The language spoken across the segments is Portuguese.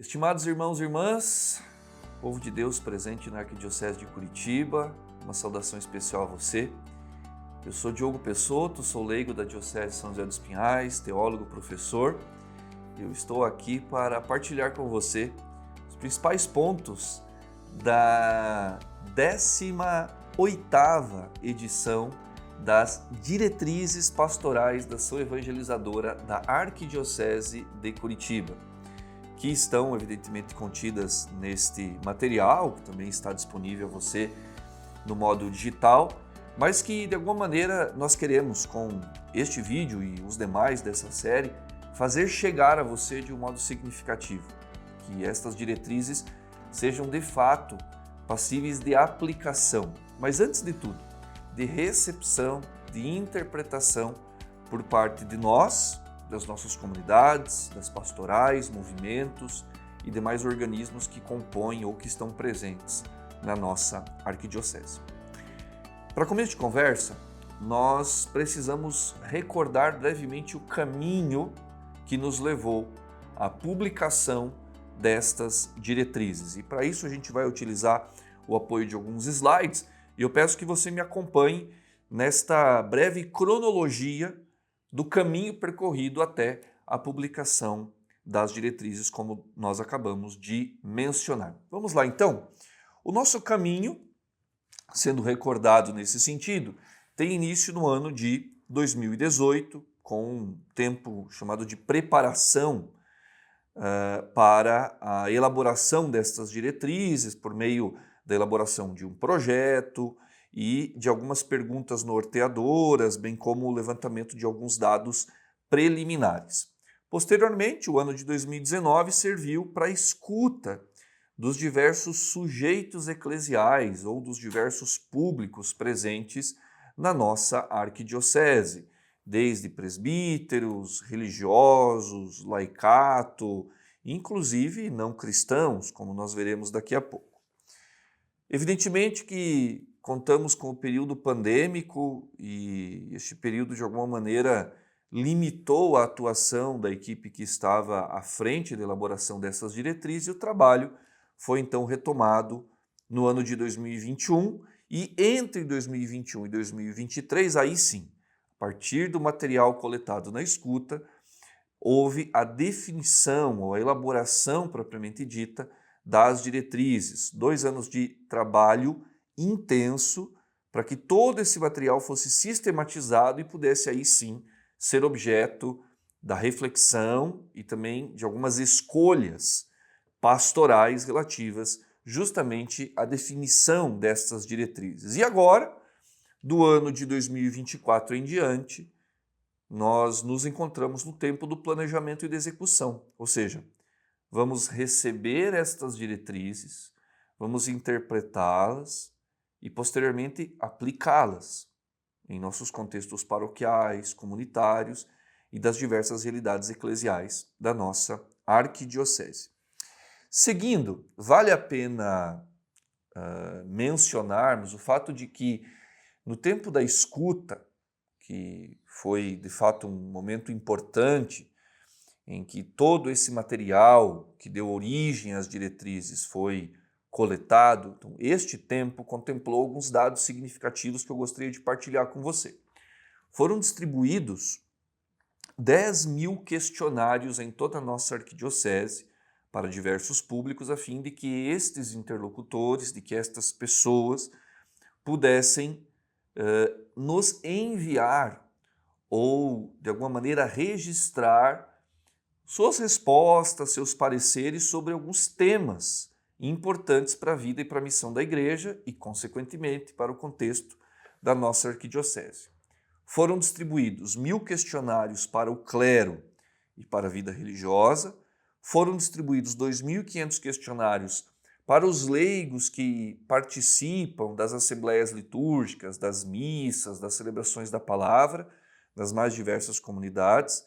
Estimados irmãos e irmãs, povo de Deus presente na Arquidiocese de Curitiba, uma saudação especial a você. Eu sou Diogo Pessotto, sou leigo da Diocese de São José dos Pinhais, teólogo, professor. Eu estou aqui para partilhar com você os principais pontos da 18ª edição das Diretrizes Pastorais da Ação Evangelizadora da Arquidiocese de Curitiba, que estão evidentemente contidas neste material, que também está disponível a você no modo digital, mas que de alguma maneira nós queremos, com este vídeo e os demais dessa série, fazer chegar a você de um modo significativo, que estas diretrizes sejam de fato passíveis de aplicação, mas antes de tudo, de recepção, de interpretação por parte de nós, das nossas comunidades, das pastorais, movimentos e demais organismos que compõem ou que estão presentes na nossa arquidiocese. Para começo de conversa, nós precisamos recordar brevemente o caminho que nos levou à publicação destas diretrizes. E para isso a gente vai utilizar o apoio de alguns slides e eu peço que você me acompanhe nesta breve cronologia do caminho percorrido até a publicação das diretrizes, como nós acabamos de mencionar. Vamos lá, então. O nosso caminho, sendo recordado nesse sentido, tem início no ano de 2018, com um tempo chamado de preparação para a elaboração destas diretrizes, por meio da elaboração de um projeto e de algumas perguntas norteadoras, bem como o levantamento de alguns dados preliminares. Posteriormente, o ano de 2019 serviu para a escuta dos diversos sujeitos eclesiais ou dos diversos públicos presentes na nossa arquidiocese, desde presbíteros, religiosos, laicato, inclusive não cristãos, como nós veremos daqui a pouco. Evidentemente que contamos com o período pandêmico e este período, de alguma maneira, limitou a atuação da equipe que estava à frente da elaboração dessas diretrizes e o trabalho foi então retomado no ano de 2021 e entre 2021 e 2023, aí sim, a partir do material coletado na escuta, houve a definição ou a elaboração propriamente dita das diretrizes, 2 anos de trabalho intenso para que todo esse material fosse sistematizado e pudesse aí sim ser objeto da reflexão e também de algumas escolhas pastorais relativas justamente à definição dessas diretrizes. E agora, do ano de 2024 em diante, nós nos encontramos no tempo do planejamento e da execução, ou seja, vamos receber estas diretrizes, vamos interpretá-las e, posteriormente, aplicá-las em nossos contextos paroquiais, comunitários e das diversas realidades eclesiais da nossa arquidiocese. Seguindo, vale a pena mencionarmos o fato de que, no tempo da escuta, que foi de fato um momento importante, em que todo esse material que deu origem às diretrizes foi coletado, então este tempo contemplou alguns dados significativos que eu gostaria de partilhar com você. Foram distribuídos 10.000 questionários em toda a nossa arquidiocese para diversos públicos, a fim de que estes interlocutores, de que estas pessoas pudessem nos enviar ou, de alguma maneira, registrar suas respostas, seus pareceres sobre alguns temas importantes para a vida e para a missão da Igreja e, consequentemente, para o contexto da nossa arquidiocese. Foram distribuídos 1.000 questionários para o clero e para a vida religiosa, foram distribuídos 2.500 questionários para os leigos que participam das assembleias litúrgicas, das missas, das celebrações da palavra, das mais diversas comunidades.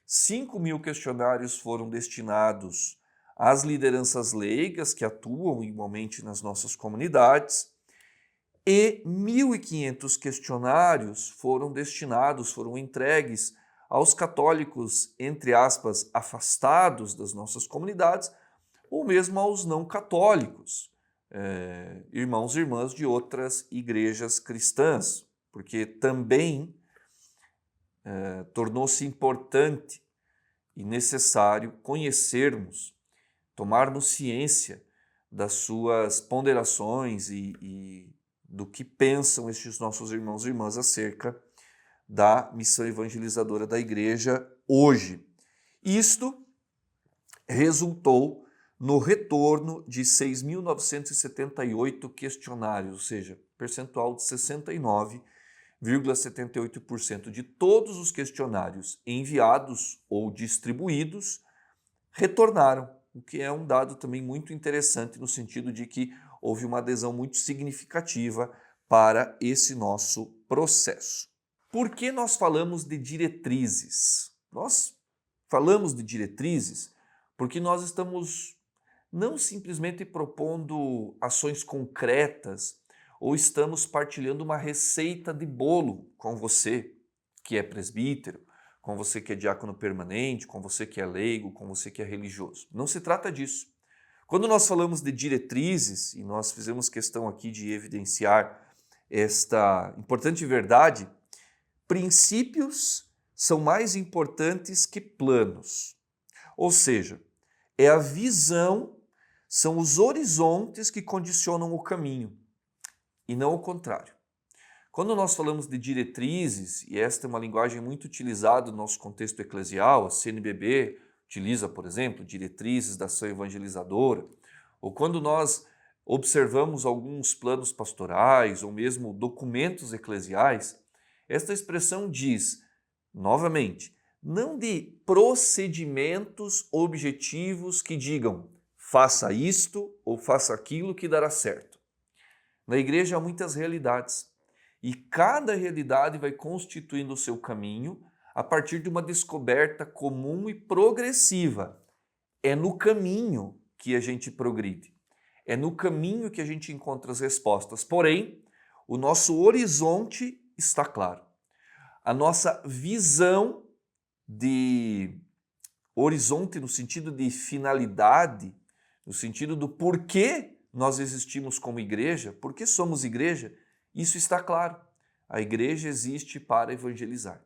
5.000 questionários foram destinados às lideranças leigas que atuam igualmente nas nossas comunidades e 1.500 questionários foram entregues aos católicos, entre aspas, afastados das nossas comunidades, ou mesmo aos não católicos, irmãos e irmãs de outras igrejas cristãs, porque também tornou-se importante e necessário conhecermos, tomarmos ciência das suas ponderações e do que pensam estes nossos irmãos e irmãs acerca da missão evangelizadora da igreja hoje. Isto resultou no retorno de 6.978 questionários, ou seja, percentual de 69,78% de todos os questionários enviados ou distribuídos retornaram, o que é um dado também muito interessante no sentido de que houve uma adesão muito significativa para esse nosso processo. Por que nós falamos de diretrizes? Nós falamos de diretrizes porque nós estamos não simplesmente propondo ações concretas ou estamos partilhando uma receita de bolo com você, que é presbítero, com você que é diácono permanente, com você que é leigo, com você que é religioso. Não se trata disso. Quando nós falamos de diretrizes, e nós fizemos questão aqui de evidenciar esta importante verdade, princípios são mais importantes que planos. Ou seja, é a visão, são os horizontes que condicionam o caminho, e não o contrário. Quando nós falamos de diretrizes, e esta é uma linguagem muito utilizada no nosso contexto eclesial, a CNBB utiliza, por exemplo, diretrizes da ação evangelizadora, ou quando nós observamos alguns planos pastorais ou mesmo documentos eclesiais, esta expressão diz, novamente, não de procedimentos objetivos que digam faça isto ou faça aquilo que dará certo. Na igreja há muitas realidades e cada realidade vai constituindo o seu caminho a partir de uma descoberta comum e progressiva. É no caminho que a gente progride, é no caminho que a gente encontra as respostas. Porém, o nosso horizonte está claro. A nossa visão de horizonte no sentido de finalidade, no sentido do porquê nós existimos como igreja, porque somos igreja, isso está claro. A igreja existe para evangelizar.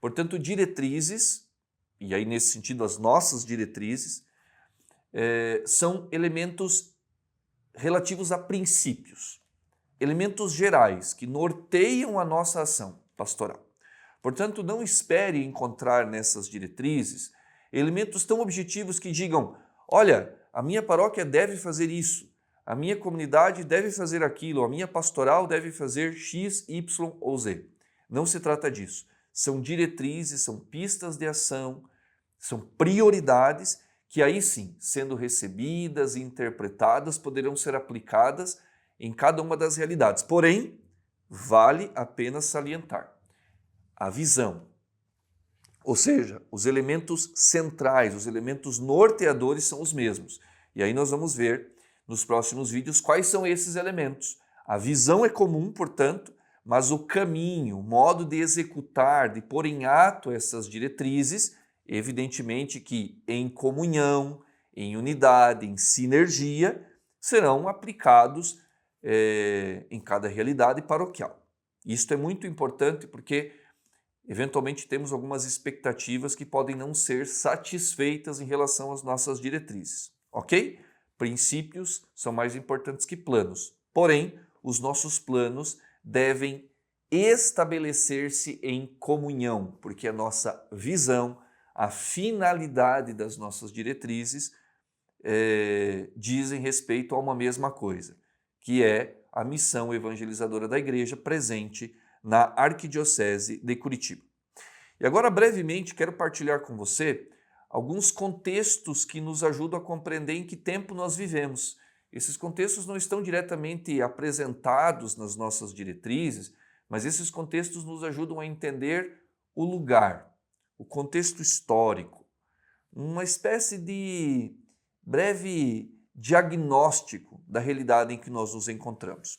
Portanto, diretrizes, e aí nesse sentido as nossas diretrizes, são elementos relativos a princípios, elementos gerais que norteiam a nossa ação pastoral. Portanto, não espere encontrar nessas diretrizes elementos tão objetivos que digam, olha, a minha paróquia deve fazer isso, a minha comunidade deve fazer aquilo, a minha pastoral deve fazer X, Y ou Z. Não se trata disso. São diretrizes, são pistas de ação, são prioridades que aí sim, sendo recebidas e interpretadas, poderão ser aplicadas em cada uma das realidades. Porém, vale a pena salientar a visão, ou seja, os elementos centrais, os elementos norteadores são os mesmos. E aí nós vamos ver nos próximos vídeos quais são esses elementos. A visão é comum, portanto, mas o caminho, o modo de executar, de pôr em ato essas diretrizes, evidentemente que em comunhão, em unidade, em sinergia, serão aplicados em cada realidade paroquial. Isto é muito importante porque eventualmente temos algumas expectativas que podem não ser satisfeitas em relação às nossas diretrizes, ok? Princípios são mais importantes que planos, porém, os nossos planos devem estabelecer-se em comunhão, porque a nossa visão, a finalidade das nossas diretrizes dizem respeito a uma mesma coisa, que é a missão evangelizadora da igreja presente na Arquidiocese de Curitiba. E agora, brevemente, quero partilhar com você alguns contextos que nos ajudam a compreender em que tempo nós vivemos. Esses contextos não estão diretamente apresentados nas nossas diretrizes, mas esses contextos nos ajudam a entender o lugar, o contexto histórico, uma espécie de breve diagnóstico da realidade em que nós nos encontramos.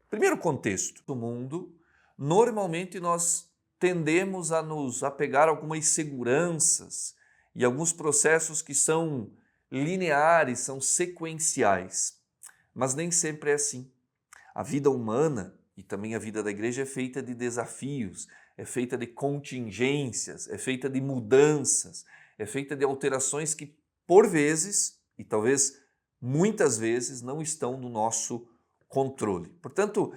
Primeiro contexto do mundo, normalmente nós tendemos a nos apegar a algumas seguranças e alguns processos que são lineares, são sequenciais, mas nem sempre é assim. A vida humana e também a vida da igreja é feita de desafios, é feita de contingências, é feita de mudanças, é feita de alterações que, por vezes, e talvez muitas vezes, não estão no nosso controle. Portanto,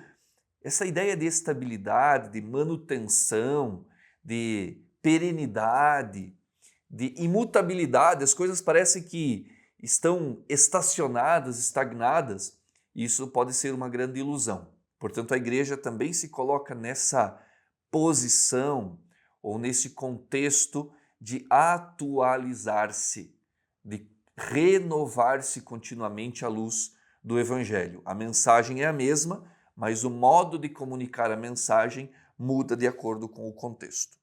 essa ideia de estabilidade, de manutenção, de perenidade, de imutabilidade, as coisas parecem que estão estacionadas, estagnadas, e isso pode ser uma grande ilusão. Portanto, a igreja também se coloca nessa posição ou nesse contexto de atualizar-se, de renovar-se continuamente à luz do Evangelho. A mensagem é a mesma, mas o modo de comunicar a mensagem muda de acordo com o contexto.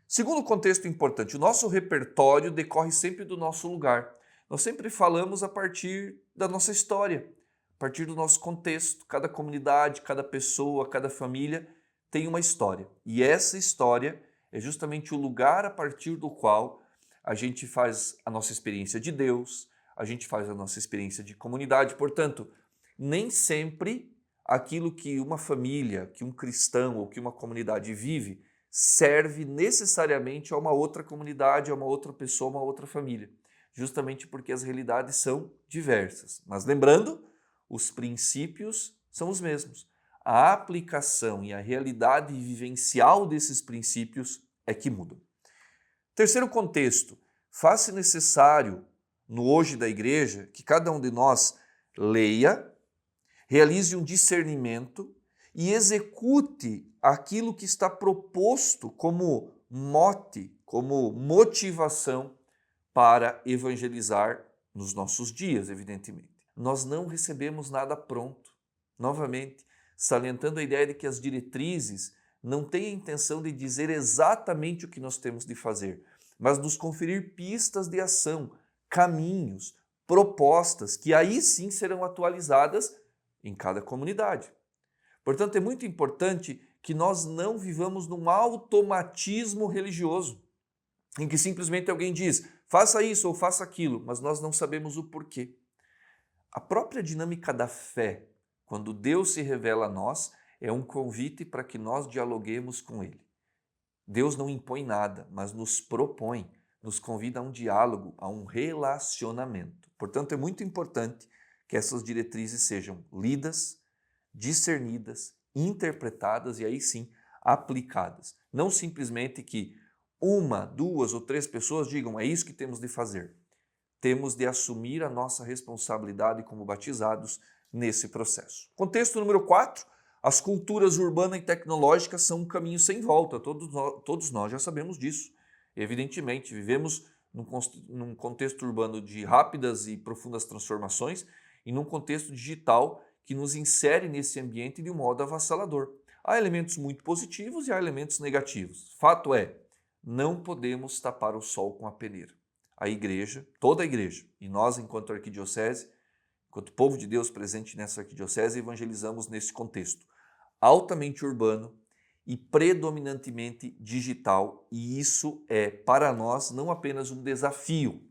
Segundo contexto importante, o nosso repertório decorre sempre do nosso lugar. Nós sempre falamos a partir da nossa história, a partir do nosso contexto. Cada comunidade, cada pessoa, cada família tem uma história. E essa história é justamente o lugar a partir do qual a gente faz a nossa experiência de Deus, a gente faz a nossa experiência de comunidade. Portanto, nem sempre aquilo que uma família, que um cristão ou que uma comunidade vive serve necessariamente a uma outra comunidade, a uma outra pessoa, a uma outra família, justamente porque as realidades são diversas. Mas lembrando, os princípios são os mesmos. A aplicação e a realidade vivencial desses princípios é que mudam. Terceiro contexto, faz-se necessário no hoje da igreja que cada um de nós leia, realize um discernimento e execute aquilo que está proposto como mote, como motivação para evangelizar nos nossos dias, evidentemente. Nós não recebemos nada pronto. Novamente, salientando a ideia de que as diretrizes não têm a intenção de dizer exatamente o que nós temos de fazer, mas nos conferir pistas de ação, caminhos, propostas, que aí sim serão atualizadas em cada comunidade. Portanto, é muito importante que nós não vivamos num automatismo religioso, em que simplesmente alguém diz, faça isso ou faça aquilo, mas nós não sabemos o porquê. A própria dinâmica da fé, quando Deus se revela a nós, é um convite para que nós dialoguemos com Ele. Deus não impõe nada, mas nos propõe, nos convida a um diálogo, a um relacionamento. Portanto, é muito importante que essas diretrizes sejam lidas, discernidas, interpretadas e aí sim aplicadas. Não simplesmente que uma, duas ou três pessoas digam é isso que temos de fazer. Temos de assumir a nossa responsabilidade como batizados nesse processo. Contexto número 4, as culturas urbana e tecnológica são um caminho sem volta, todos nós já sabemos disso. Evidentemente, vivemos num contexto urbano de rápidas e profundas transformações e num contexto digital que nos insere nesse ambiente de um modo avassalador. Há elementos muito positivos e há elementos negativos. Fato é, não podemos tapar o sol com a peneira. A igreja, toda a igreja, e nós enquanto arquidiocese, enquanto povo de Deus presente nessa arquidiocese, evangelizamos nesse contexto altamente urbano e predominantemente digital, e isso é para nós não apenas um desafio,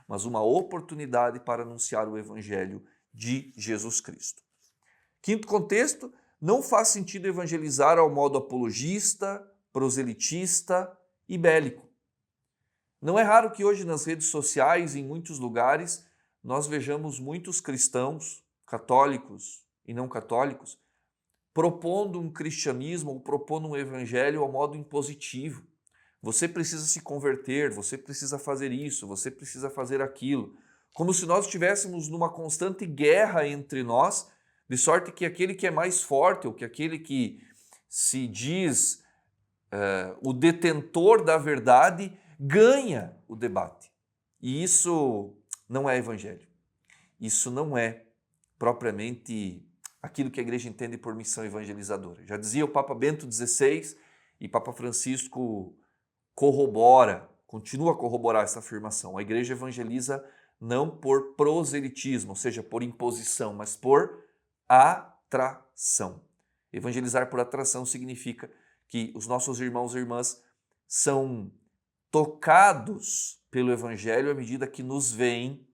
mas uma oportunidade para anunciar o evangelho de Jesus Cristo. Quinto contexto, não faz sentido evangelizar ao modo apologista, proselitista e bélico. Não é raro que hoje nas redes sociais, em muitos lugares, nós vejamos muitos cristãos, católicos e não católicos, propondo um cristianismo ou propondo um evangelho ao modo impositivo. Você precisa se converter, você precisa fazer isso, você precisa fazer aquilo. Como se nós estivéssemos numa constante guerra entre nós, de sorte que aquele que é mais forte, ou que aquele que se diz o detentor da verdade, ganha o debate. E isso não é evangelho. Isso não é propriamente aquilo que a igreja entende por missão evangelizadora. Já dizia o Papa Bento XVI e Papa Francisco continua a corroborar essa afirmação. A igreja evangeliza não por proselitismo, ou seja, por imposição, mas por atração. Evangelizar por atração significa que os nossos irmãos e irmãs são tocados pelo evangelho à medida que nos veem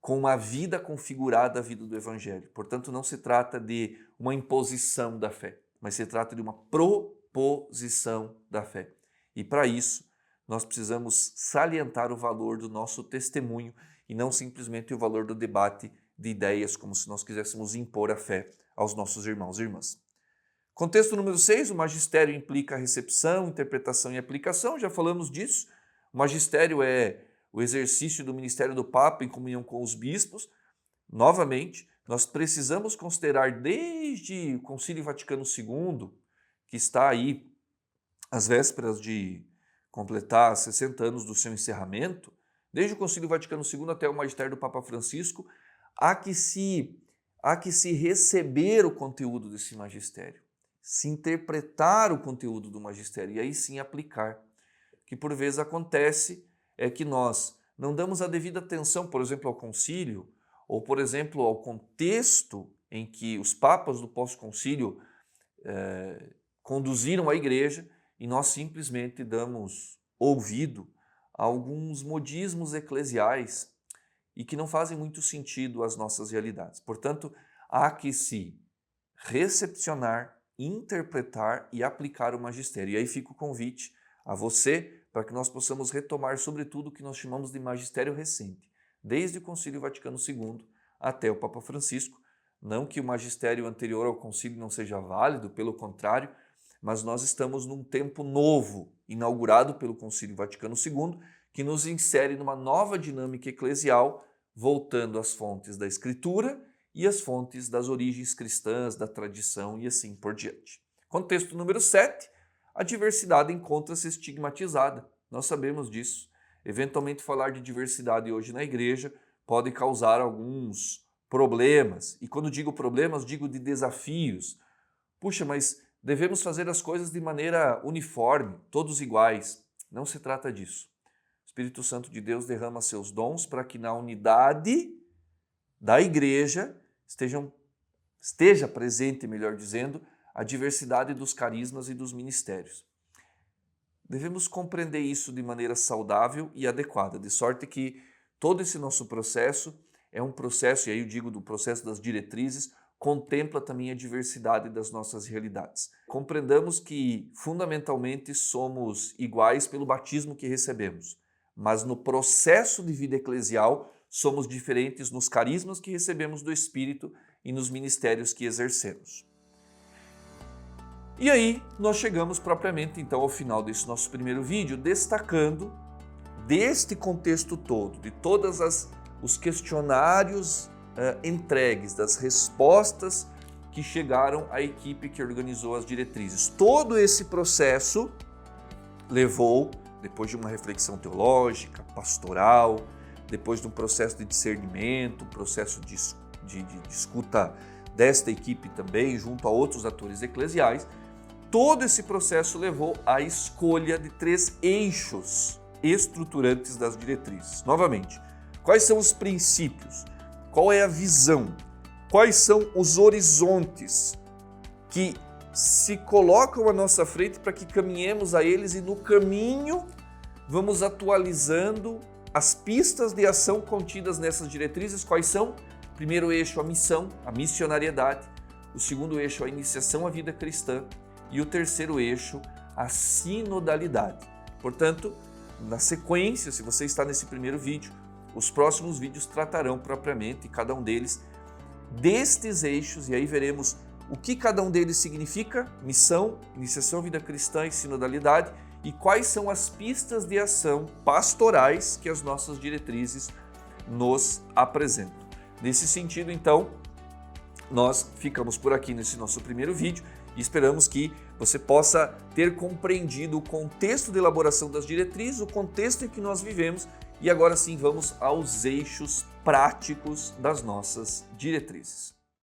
com uma vida configurada à vida do Evangelho. Portanto, não se trata de uma imposição da fé, mas se trata de uma proposição da fé. E para isso, nós precisamos salientar o valor do nosso testemunho e não simplesmente o valor do debate de ideias, como se nós quiséssemos impor a fé aos nossos irmãos e irmãs. Contexto número 6, o magistério implica recepção, interpretação e aplicação, já falamos disso. O magistério é o exercício do ministério do Papa em comunhão com os bispos. Novamente, nós precisamos considerar desde o Concílio Vaticano II, que está aí às vésperas de completar 60 anos do seu encerramento, desde o Concílio Vaticano II até o magistério do Papa Francisco, há que se receber o conteúdo desse magistério, se interpretar o conteúdo do magistério e aí sim aplicar. O que por vezes acontece é que nós não damos a devida atenção, por exemplo, ao concílio, ou por exemplo, ao contexto em que os papas do pós-concílio conduziram a igreja e nós simplesmente damos ouvido a alguns modismos eclesiais e que não fazem muito sentido às nossas realidades. Portanto, há que se recepcionar, interpretar e aplicar o magistério. E aí fica o convite a você para que nós possamos retomar sobretudo o que nós chamamos de magistério recente, desde o Concílio Vaticano II até o Papa Francisco. Não que o magistério anterior ao concílio não seja válido, pelo contrário, mas nós estamos num tempo novo, inaugurado pelo Concílio Vaticano II, que nos insere numa nova dinâmica eclesial, voltando às fontes da Escritura e às fontes das origens cristãs, da tradição e assim por diante. Contexto número 7, a diversidade encontra-se estigmatizada. Nós sabemos disso. Eventualmente falar de diversidade hoje na igreja pode causar alguns problemas. E quando digo problemas, digo de desafios. Puxa, mas devemos fazer as coisas de maneira uniforme, todos iguais. Não se trata disso. O Espírito Santo de Deus derrama seus dons para que na unidade da igreja esteja presente, melhor dizendo, a diversidade dos carismas e dos ministérios. Devemos compreender isso de maneira saudável e adequada, de sorte que todo esse nosso processo é um processo, e aí eu digo do processo das diretrizes, contempla também a diversidade das nossas realidades. Compreendamos que, fundamentalmente, somos iguais pelo batismo que recebemos, mas no processo de vida eclesial somos diferentes nos carismas que recebemos do Espírito e nos ministérios que exercemos. E aí nós chegamos propriamente então ao final desse nosso primeiro vídeo, destacando deste contexto todo, de todos os questionários entregues, das respostas que chegaram à equipe que organizou as diretrizes. Todo esse processo levou, depois de uma reflexão teológica, pastoral, depois de um processo de discernimento, um processo de escuta desta equipe também, junto a outros atores eclesiais, todo esse processo levou à escolha de 3 eixos estruturantes das diretrizes. Novamente, quais são os princípios? Qual é a visão? Quais são os horizontes que se colocam à nossa frente para que caminhemos a eles e no caminho vamos atualizando as pistas de ação contidas nessas diretrizes? Quais são? Primeiro eixo, a missão, a missionariedade. O segundo eixo, a iniciação à vida cristã. E o terceiro eixo, a sinodalidade. Portanto, na sequência, se você está nesse primeiro vídeo, os próximos vídeos tratarão propriamente, cada um deles, destes eixos, e aí veremos o que cada um deles significa, missão, iniciação à vida cristã e sinodalidade, e quais são as pistas de ação pastorais que as nossas diretrizes nos apresentam. Nesse sentido, então, nós ficamos por aqui nesse nosso primeiro vídeo e esperamos que você possa ter compreendido o contexto de elaboração das diretrizes, o contexto em que nós vivemos, e agora sim vamos aos eixos práticos das nossas diretrizes.